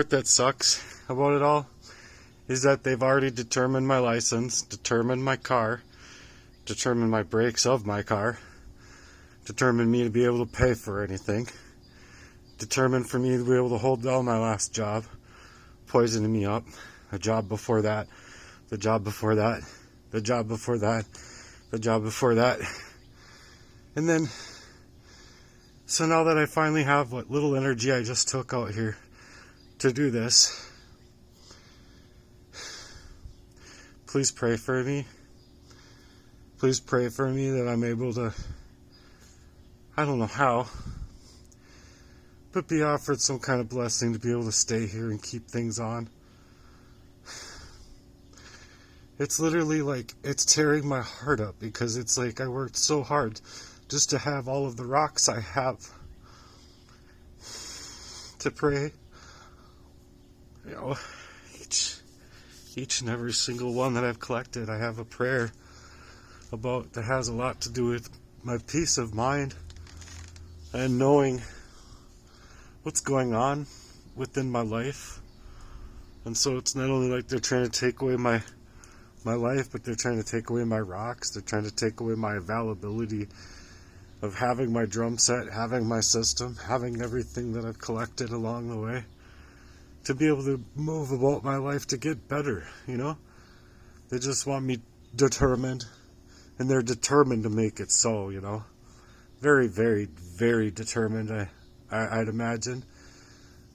part that sucks about it all is that they've already determined my license, determined my car, determined my brakes of my car, determined me to be able to pay for anything, determined for me to be able to hold down my last job, poisoning me up, a job before that, the job before that, the job before that, the job before that. And then, so now that I finally have what little energy I just took out here to do this, please pray for me. Please pray for me that I'm able to, I don't know how, but be offered some kind of blessing to be able to stay here and keep things on. It's literally like, it's tearing my heart up because it's like I worked so hard just to have all of the rocks I have to pray. You know, each and every single one that I've collected, I have a prayer about that has a lot to do with my peace of mind and knowing what's going on within my life. And so it's not only like they're trying to take away my life, but they're trying to take away my rocks. They're trying to take away my availability of having my drum set, having my system, having everything that I've collected along the way to be able to move about my life to get better, you know? They just want me determined, and they're determined to make it so, you know? Very, very, very determined, I'd imagine,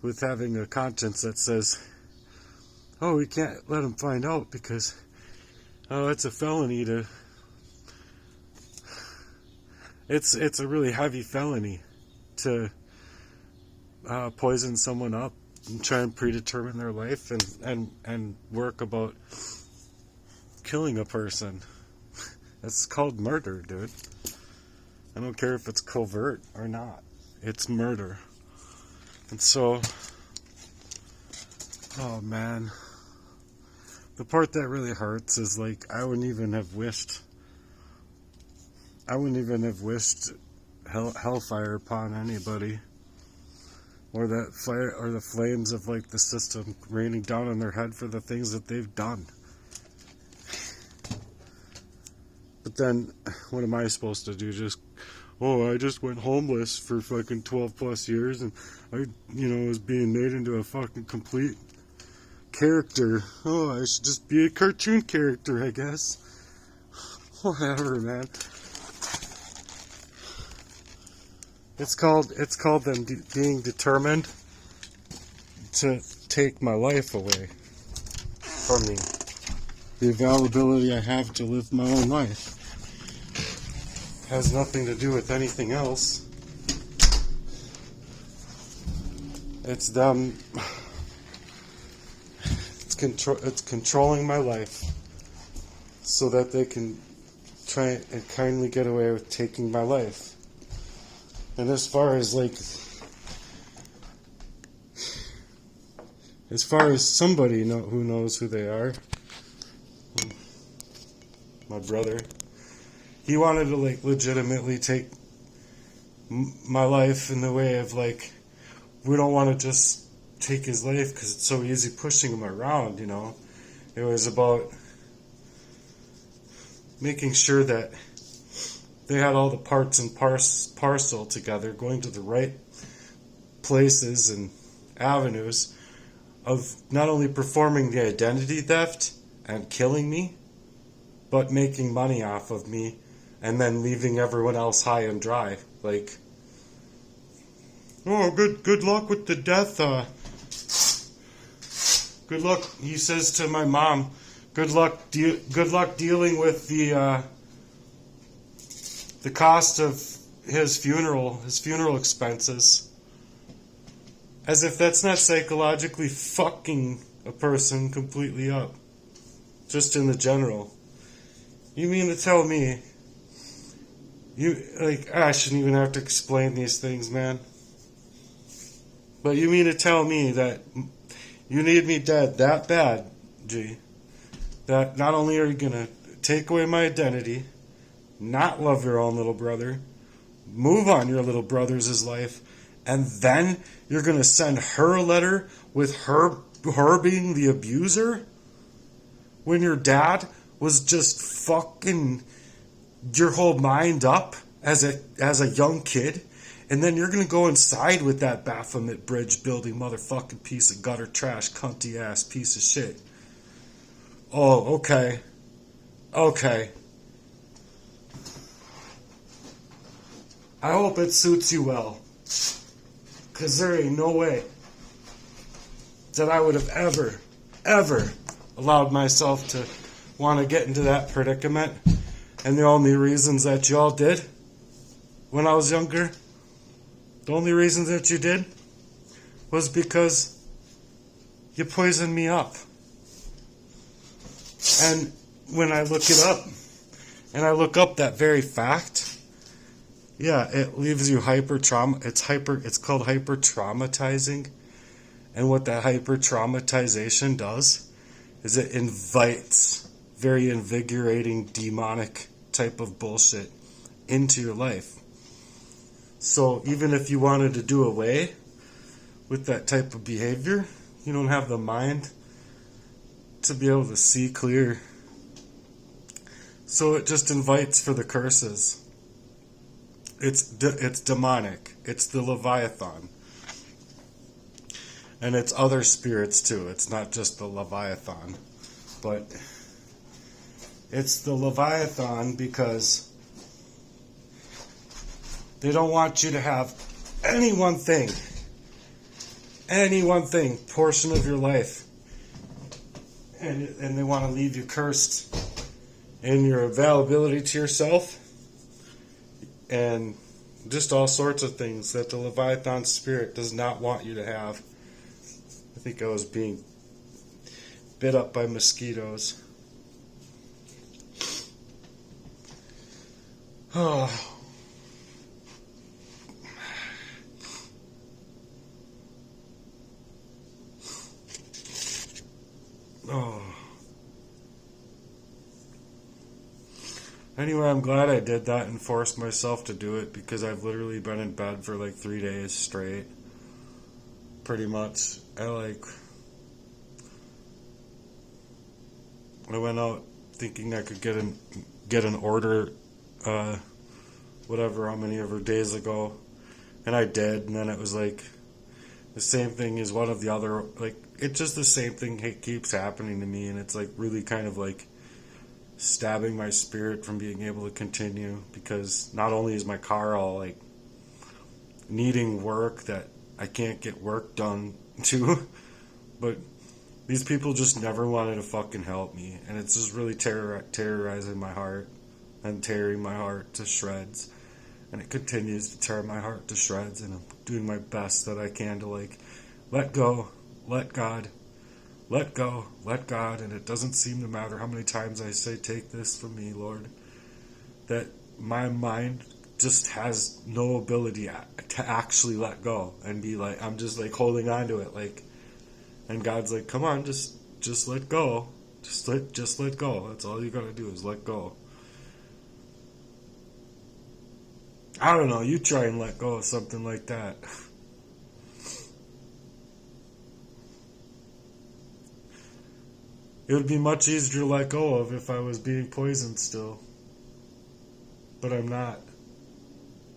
with having a conscience that says, oh, we can't let them find out because, oh, it's a felony to... It's a really heavy felony to poison someone up and try and predetermine their life and work about killing a person. That's called murder, dude. I don't care if it's covert or not. It's murder. And so, oh man, the part that really hurts is like I wouldn't even have wished hellfire upon anybody, or that fire, or the flames of like the system raining down on their head for the things that they've done. But then, what am I supposed to do? Just, oh, I just went homeless for fucking 12 plus years, and I, was being made into a fucking complete character. Oh, I should just be a cartoon character, I guess. Whatever, man. It's called them being determined to take my life away from me. The availability I have to live my own life has nothing to do with anything else. It's them. It's controlling my life so that they can try and kindly get away with taking my life. And as far as somebody who knows who they are, my brother, he wanted to legitimately take my life in the way of we don't want to just take his life because it's so easy pushing him around, It was about making sure that they had all the parts and parcel together, going to the right places and avenues of not only performing the identity theft and killing me, but making money off of me and then leaving everyone else high and dry. Oh, good luck with the death. Good luck, he says to my mom. Good luck dealing with the cost of his funeral expenses. As if that's not psychologically fucking a person completely up. Just in the general. You mean to tell me, I shouldn't even have to explain these things, man. But you mean to tell me that you need me dead that bad, G, that not only are you going to take away my identity, not love your own little brother, move on your little brother's life, and then You're going to send her a letter with her being the abuser? When your dad was just fucking your whole mind up as a young kid? And then you're going to go inside with that Baphomet Bridge building motherfucking piece of gutter trash, cunty ass piece of shit. Oh, okay. Okay. I hope it suits you well. Because there ain't no way that I would have ever allowed myself to want to get into that predicament. And the only reasons that y'all did when I was younger, the only reasons that you did was because you poisoned me up. And when I look it up, and I look up that very fact, yeah, it leaves you it's called hyper traumatizing. And what that hyper traumatization does is it invites very invigorating demonic type of bullshit into your life. So even if you wanted to do away with that type of behavior, you don't have the mind to be able to see clear. So it just invites for the curses. It's demonic. It's the Leviathan. And it's other spirits too. It's not just the Leviathan. But it's the Leviathan because they don't want you to have any one thing portion of your life. And they want to leave you cursed in your availability to yourself and just all sorts of things that the Leviathan spirit does not want you to have. I think I was being bit up by mosquitoes. Oh. Oh. Anyway, I'm glad I did that and forced myself to do it because I've literally been in bed for like 3 days straight. Pretty much. I went out thinking I could get an order whatever how many ever days ago, and I did, and then it was like the same thing as one of the other, like it's just the same thing keeps happening to me, and it's like really kind of like stabbing my spirit from being able to continue, because not only is my car all like needing work that I can't get work done to, but these people just never wanted to fucking help me, and it's just really terrorizing my heart and tearing my heart to shreds, and it continues to tear my heart to shreds, and I'm doing my best that I can to like let go, let God, let go, let God, and it doesn't seem to matter how many times I say, take this from me, Lord, that my mind just has no ability to actually let go and be like, I'm just like holding on to it, like, and God's like, come on, just let go, just let go. That's all you gotta do is let go. I don't know, you try and let go of something like that. It would be much easier to let go of if I was being poisoned still. But I'm not.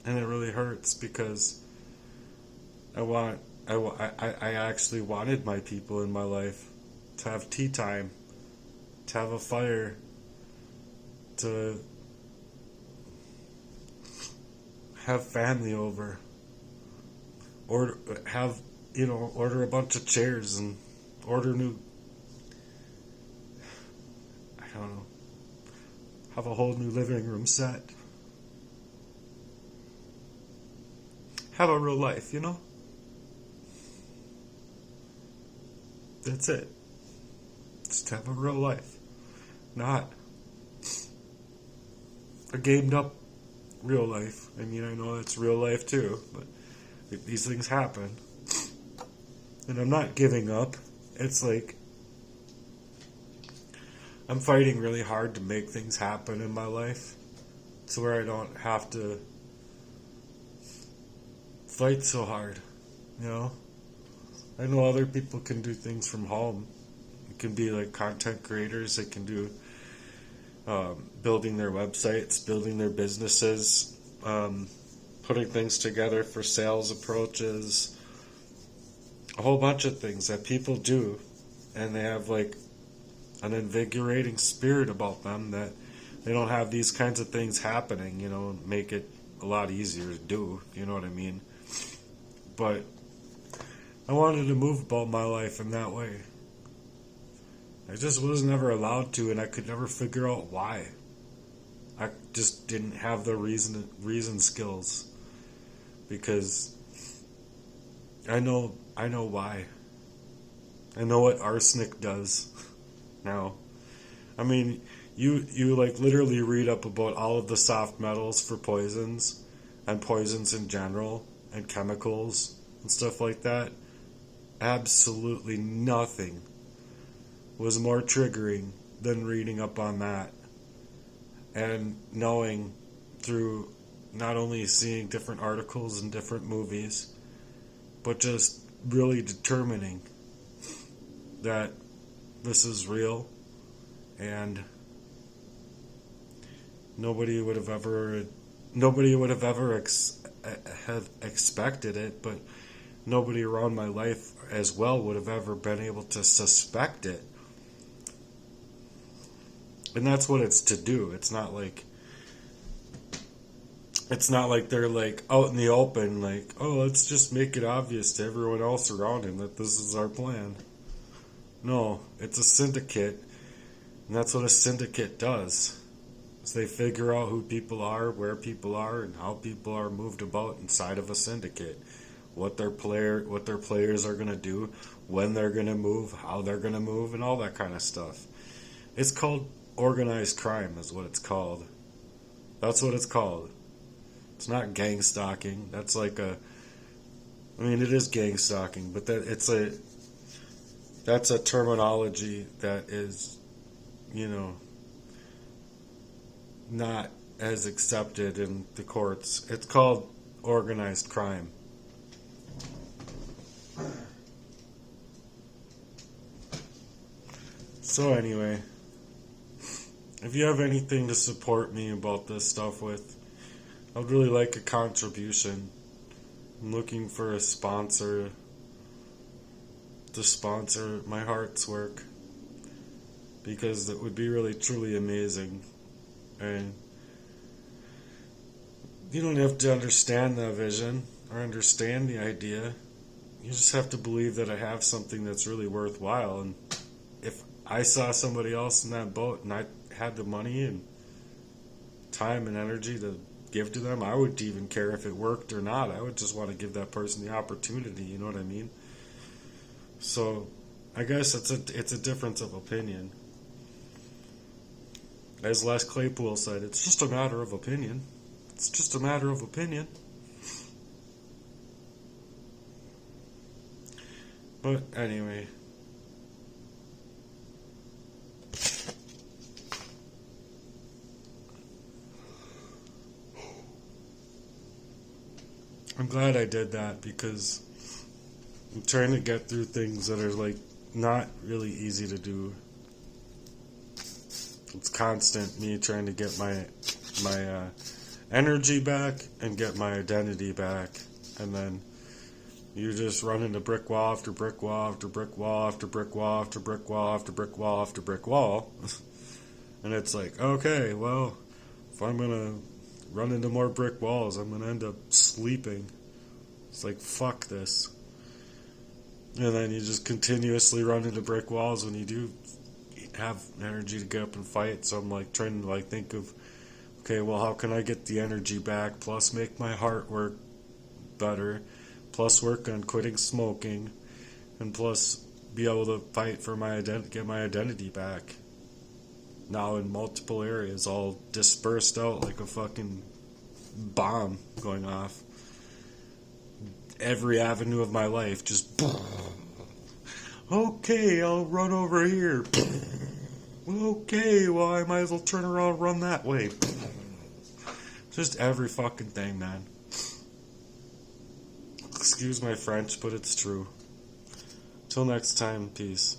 And it really hurts because I actually wanted my people in my life to have tea time, to have a fire, to have family over, or order a bunch of chairs and order new, I don't know, have a whole new living room set. Have a real life, you know? That's it. Just have a real life. Not a gamed up real life. I mean, I know it's real life too, but these things happen. And I'm not giving up. It's like I'm fighting really hard to make things happen in my life to where I don't have to fight so hard You know, I know other people can do things from home. It can be like content creators. They can do building their websites, building their businesses, putting things together for sales approaches, a whole bunch of things that people do, and they have like an invigorating spirit about them that they don't have these kinds of things happening, make it a lot easier to do, you know what I mean? But I wanted to move about my life in that way. I just was never allowed to, and I could never figure out why. I just didn't have the reason skills, because I know why. I know what arsenic does now. I mean, you like literally read up about all of the soft metals for poisons and poisons in general and chemicals and stuff like that. Absolutely nothing was more triggering than reading up on that and knowing through not only seeing different articles and different movies, but just really determining that this is real, and nobody would have ever have expected it, but nobody around my life as well would have ever been able to suspect it. And that's what it's to do. It's not like they're like out in the open, like, oh, let's just make it obvious to everyone else around him that this is our plan. No, it's a syndicate, and that's what a syndicate does. Is they figure out who people are, where people are, and how people are moved about inside of a syndicate. What their players are gonna do, when they're gonna move, how they're gonna move, and all that kind of stuff. It's called organized crime, is what it's called. That's what it's called. It's not gang stalking. That's like it is gang stalking, but that's a terminology that is, not as accepted in the courts. It's called organized crime. So anyway, if you have anything to support me about this stuff with, I'd really like a contribution. I'm looking for a sponsor to sponsor my heart's work, because it would be really truly amazing. And you don't have to understand the vision or understand the idea. You just have to believe that I have something that's really worthwhile. And if I saw somebody else in that boat and I had the money and time and energy to give to them, I wouldn't even care if it worked or not. I would just want to give that person the opportunity, you know what I mean? So I guess it's a difference of opinion. As Les Claypool said, it's just a matter of opinion. It's just a matter of opinion. But anyway, I'm glad I did that, because I'm trying to get through things that are like not really easy to do. It's constant me trying to get my energy back and get my identity back, and then you just run into brick wall after brick wall after brick wall after brick wall after brick wall after brick wall after brick wall. And it's like, okay, well, if I'm gonna run into more brick walls, I'm gonna end up sleeping. It's like, fuck this. And then you just continuously run into brick walls when you do have energy to get up and fight. So I'm like trying to like think of, okay, well, how can I get the energy back, plus make my heart work better, plus work on quitting smoking, and plus be able to fight for my get my identity back. Now in multiple areas, all dispersed out like a fucking bomb going off. Every avenue of my life just, okay, I'll run over here. Okay, well, I might as well turn around and run that way. Just every fucking thing, man. Excuse my French, but it's true. Till next time, peace.